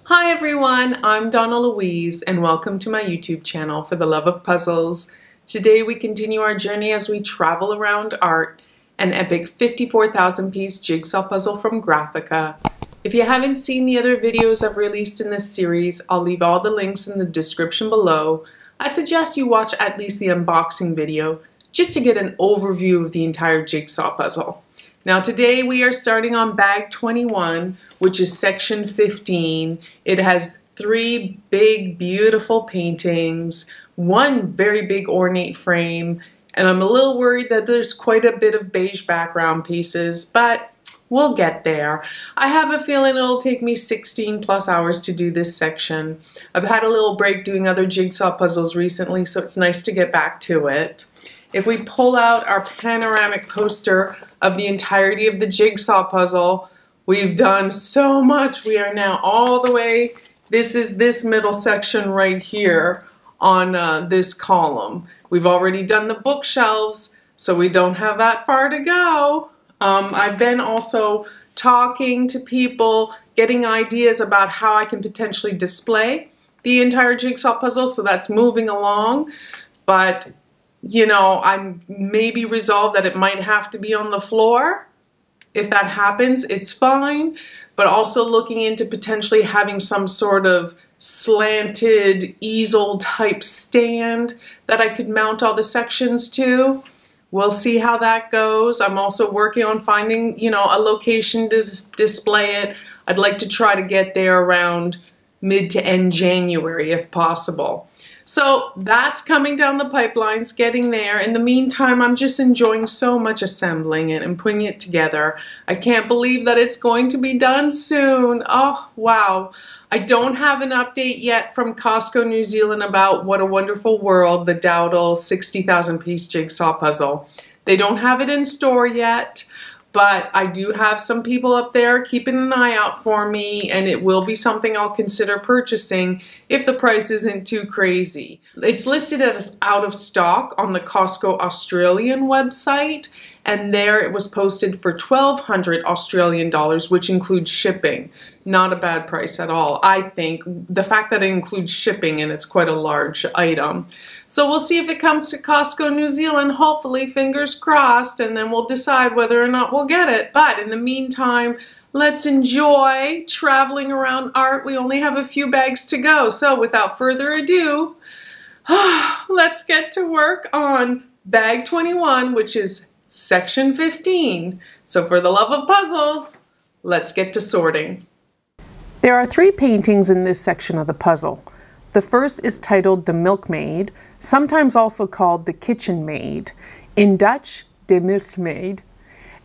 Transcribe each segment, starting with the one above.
Hi everyone, I'm Donna Louise and welcome to my YouTube channel for the love of puzzles. Today we continue our journey as we travel around art, an epic 54,000 piece jigsaw puzzle from Grafika. If you haven't seen the other videos I've released in this series, I'll leave all the links in the description below. I suggest you watch at least the unboxing video just to get an overview of the entire jigsaw puzzle. Now today we are starting on bag 21, which is section 15. It has 3 big, beautiful paintings, 1 very big ornate frame, and I'm a little worried that there's quite a bit of beige background pieces, but we'll get there. I have a feeling it'll take me 16 plus hours to do this section. I've had a little break doing other jigsaw puzzles recently, so it's nice to get back to it. If we pull out our panoramic poster of the entirety of the jigsaw puzzle, we've done so much. We are now all the way, this is this middle section right here on this column. We've already done the bookshelves, so we don't have that far to go. I've been also talking to people, getting ideas about how I can potentially display the entire jigsaw puzzle, so that's moving along. But you know, I'm maybe resolved that it might have to be on the floor. If that happens, it's fine. But also looking into potentially having some sort of slanted easel type stand that I could mount all the sections to. We'll see how that goes. I'm also working on finding, you know, a location to display it. I'd like to try to get there around mid to end January if possible. So that's coming down the pipelines, getting there. In the meantime, I'm just enjoying so much assembling it and putting it together. I can't believe that it's going to be done soon. Oh, wow. I don't have an update yet from Costco New Zealand about What a Wonderful World, the Dowdle 60,000 piece jigsaw puzzle. They don't have it in store yet, but I do have some people up there keeping an eye out for me, and it will be something I'll consider purchasing if the price isn't too crazy. It's listed as out of stock on the Costco Australian website, and there it was posted for 1,200 Australian dollars, which includes shipping. Not a bad price at all, I think. The fact that it includes shipping and it's quite a large item. So we'll see if it comes to Costco New Zealand, hopefully, fingers crossed, and then we'll decide whether or not we'll get it. But in the meantime, let's enjoy traveling around art. We only have a few bags to go, so without further ado, let's get to work on bag 21, which is section 15. So for the love of puzzles, let's get to sorting. There are 3 paintings in this section of the puzzle. The first is titled The Milkmaid, sometimes also called The Kitchen Maid, in Dutch, de Milkmeid,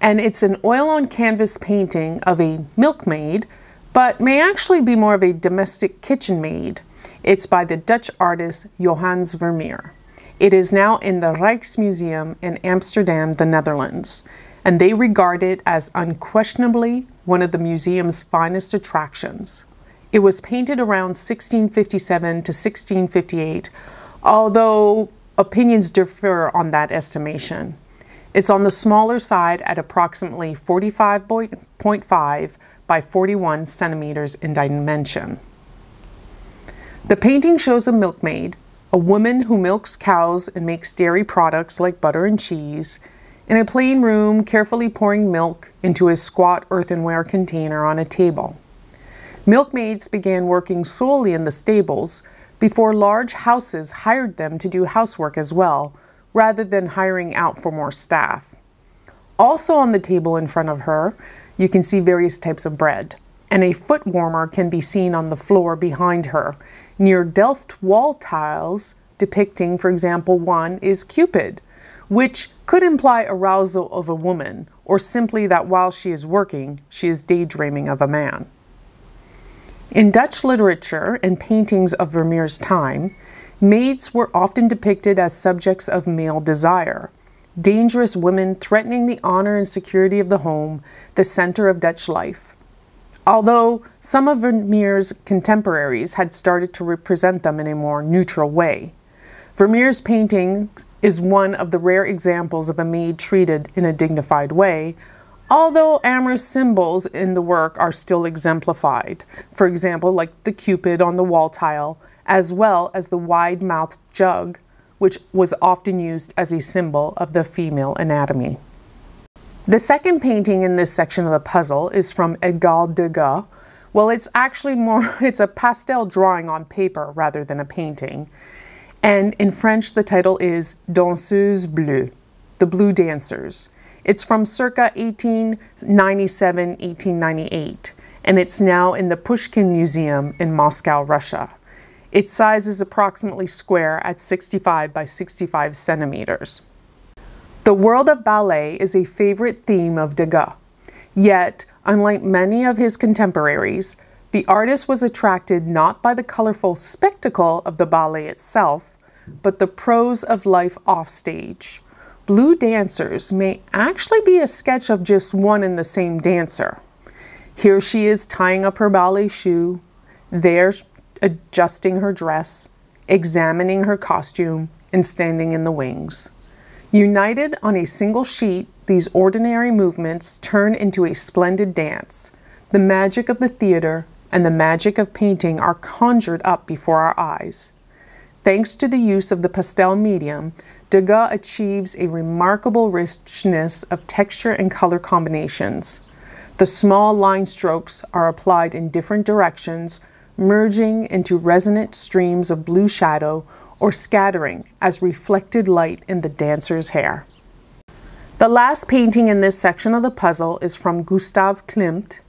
and it's an oil-on-canvas painting of a milkmaid, but may actually be more of a domestic kitchen maid. It's by the Dutch artist Johannes Vermeer. It is now in the Rijksmuseum in Amsterdam, the Netherlands, and they regard it as unquestionably one of the museum's finest attractions. It was painted around 1657 to 1658, although opinions differ on that estimation. It's on the smaller side at approximately 45.5 by 41 centimeters in dimension. The painting shows a milkmaid, a woman who milks cows and makes dairy products like butter and cheese, in a plain room carefully pouring milk into a squat earthenware container on a table. Milkmaids began working solely in the stables before large houses hired them to do housework as well, rather than hiring out for more staff. Also on the table in front of her, you can see various types of bread, and a foot warmer can be seen on the floor behind her, near Delft wall tiles depicting, for example, one is Cupid, which could imply arousal of a woman, or simply that while she is working, she is daydreaming of a man. In Dutch literature and paintings of Vermeer's time, maids were often depicted as subjects of male desire, dangerous women threatening the honor and security of the home, the center of Dutch life. Although some of Vermeer's contemporaries had started to represent them in a more neutral way. Vermeer's painting is one of the rare examples of a maid treated in a dignified way, although amorous symbols in the work are still exemplified. For example, like the Cupid on the wall tile, as well as the wide-mouthed jug, which was often used as a symbol of the female anatomy. The second painting in this section of the puzzle is from Edgar Degas. Well, it's actually it's a pastel drawing on paper rather than a painting. And in French, the title is Danseuses bleues, the Blue Dancers. It's from circa 1897-1898, and it's now in the Pushkin Museum in Moscow, Russia. Its size is approximately square at 65 by 65 centimeters. The world of ballet is a favorite theme of Degas. Yet, unlike many of his contemporaries, the artist was attracted not by the colorful spectacle of the ballet itself, but the prose of life offstage. Blue Dancers may actually be a sketch of just one and the same dancer. Here she is tying up her ballet shoe, there adjusting her dress, examining her costume, and standing in the wings. United on a single sheet, these ordinary movements turn into a splendid dance. The magic of the theater and the magic of painting are conjured up before our eyes. Thanks to the use of the pastel medium, Degas achieves a remarkable richness of texture and color combinations. The small line strokes are applied in different directions, merging into resonant streams of blue shadow or scattering as reflected light in the dancer's hair. The last painting in this section of the puzzle is from Gustav Klimt.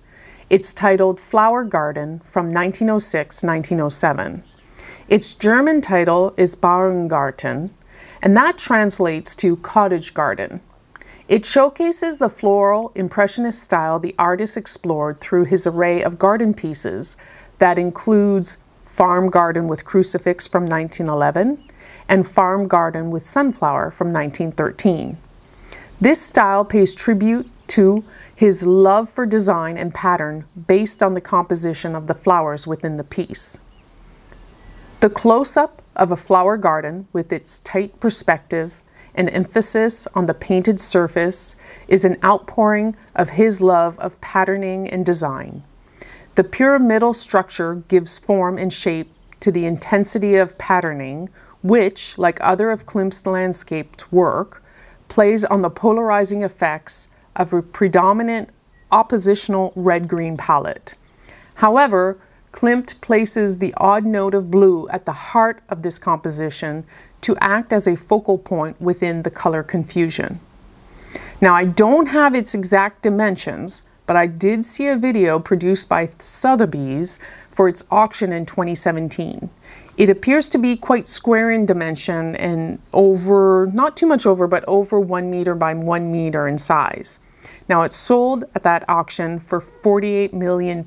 It's titled Flower Garden from 1906-1907. Its German title is Bauerngarten, and that translates to cottage garden. It showcases the floral impressionist style the artist explored through his array of garden pieces that includes Farm Garden with Crucifix from 1911 and Farm Garden with Sunflower from 1913. This style pays tribute to his love for design and pattern based on the composition of the flowers within the piece. The close-up of a flower garden with its tight perspective and emphasis on the painted surface is an outpouring of his love of patterning and design. The pyramidal structure gives form and shape to the intensity of patterning, which, like other of Klimt's landscaped work, plays on the polarizing effects of a predominant oppositional red-green palette. However, Klimt places the odd note of blue at the heart of this composition to act as a focal point within the color confusion. Now, I don't have its exact dimensions, but I did see a video produced by Sotheby's for its auction in 2017. It appears to be quite square in dimension and not too much over, but over 1 meter by 1 meter in size. Now, it's sold at that auction for £48 million,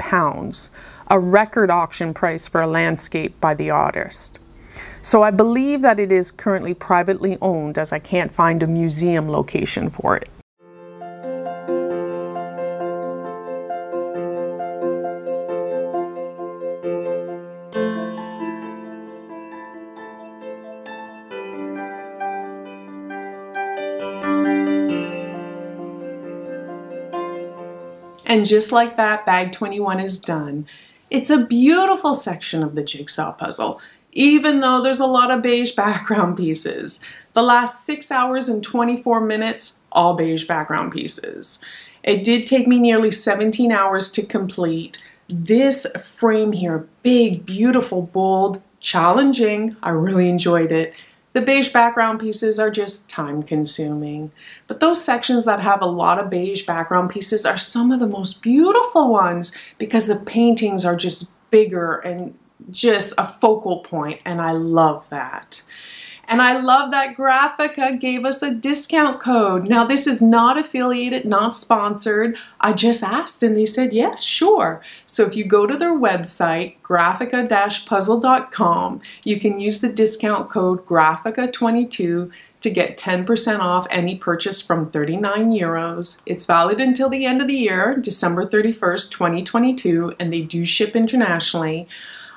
a record auction price for a landscape by the artist. So I believe that it is currently privately owned, as I can't find a museum location for it. And just like that, bag 21 is done. It's a beautiful section of the jigsaw puzzle, even though there's a lot of beige background pieces. The last 6 hours and 24 minutes, all beige background pieces. It did take me nearly 17 hours to complete. This frame here, big, beautiful, bold, challenging. I really enjoyed it. The beige background pieces are just time consuming. But those sections that have a lot of beige background pieces are some of the most beautiful ones because the paintings are just bigger and just a focal point, and I love that. And I love that Grafika gave us a discount code. Now, this is not affiliated, not sponsored. I just asked and they said, yes, sure. So if you go to their website, grafika-puzzle.com, you can use the discount code Grafika22 to get 10% off any purchase from 39 euros. It's valid until the end of the year, December 31st, 2022, and they do ship internationally.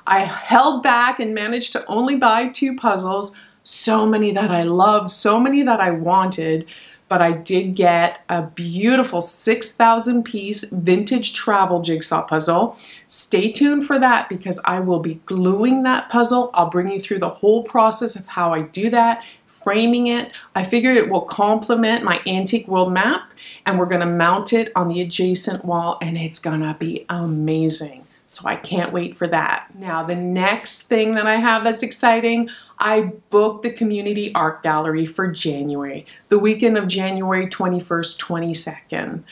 I held back and managed to only buy 2 puzzles. So many that I loved, so many that I wanted, but I did get a beautiful 6,000 piece vintage travel jigsaw puzzle. Stay tuned for that because I will be gluing that puzzle. I'll bring you through the whole process of how I do that, framing it. I figured it will complement my antique world map, and we're gonna mount it on the adjacent wall, and it's gonna be amazing. So I can't wait for that. Now, the next thing that I have that's exciting, I booked the community art gallery for January, the weekend of January 21st, 22nd.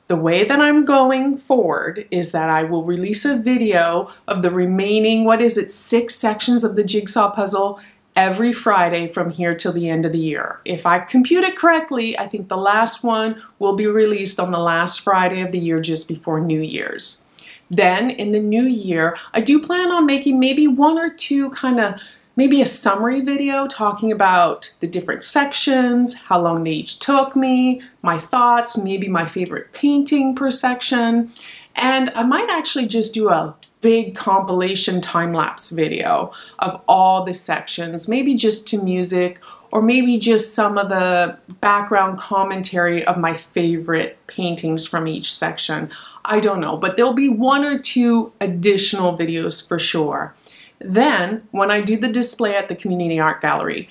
The way that I'm going forward is that I will release a video of the remaining, 6 sections of the jigsaw puzzle every Friday from here till the end of the year. If I compute it correctly, I think the last one will be released on the last Friday of the year just before New Year's. Then in the new year, I do plan on making maybe 1 or 2 maybe a summary video talking about the different sections, how long they each took me, my thoughts, maybe my favorite painting per section. And I might actually just do a big compilation time-lapse video of all the sections, maybe just to music, or maybe just some of the background commentary of my favorite paintings from each section. I don't know, but there'll be 1 or 2 additional videos for sure. Then, when I do the display at the community art gallery,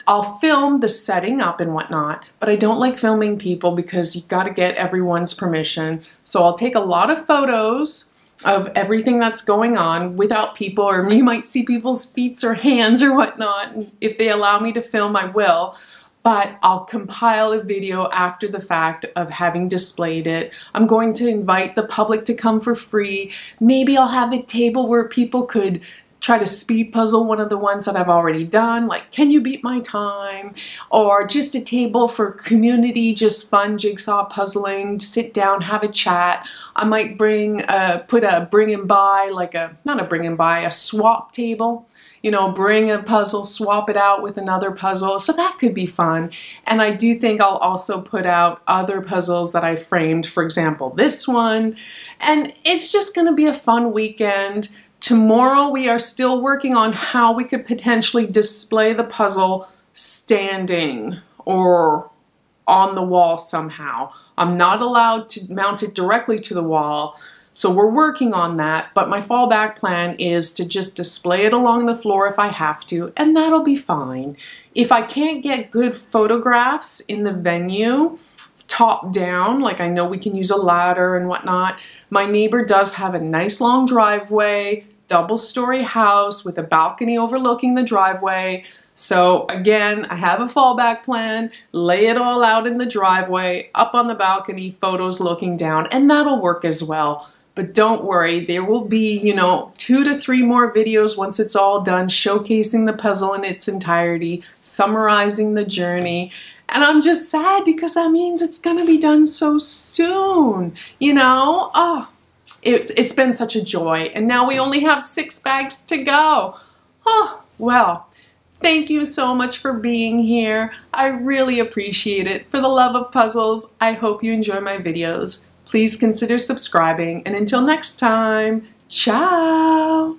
I'll film the setting up and whatnot, but I don't like filming people because you got to get everyone's permission. So I'll take a lot of photos of everything that's going on without people, or you might see people's feet or hands or whatnot. If they allow me to film, I will. But I'll compile a video after the fact of having displayed it. I'm going to invite the public to come for free. Maybe I'll have a table where people could try to speed puzzle one of the ones that I've already done, like Can You Beat My Time? Or just a table for community, just fun jigsaw puzzling, sit down, have a chat. I might put a bring and buy, a swap table. You know, bring a puzzle, swap it out with another puzzle. So that could be fun. And I do think I'll also put out other puzzles that I framed, for example, this one. And it's just gonna be a fun weekend. Tomorrow we are still working on how we could potentially display the puzzle standing or on the wall somehow. I'm not allowed to mount it directly to the wall, so we're working on that, but my fallback plan is to just display it along the floor if I have to, and that'll be fine. If I can't get good photographs in the venue, top down, like I know we can use a ladder and whatnot, my neighbor does have a nice long driveway, double-story house with a balcony overlooking the driveway. So again, I have a fallback plan, lay it all out in the driveway, up on the balcony, photos looking down, and that'll work as well. But don't worry, there will be, 2 to 3 more videos once it's all done, showcasing the puzzle in its entirety, summarizing the journey. And I'm just sad because that means it's gonna be done so soon, Oh, it's been such a joy. And now we only have 6 bags to go. Oh, well, thank you so much for being here. I really appreciate it. For the love of puzzles, I hope you enjoy my videos. Please consider subscribing, and until next time, ciao!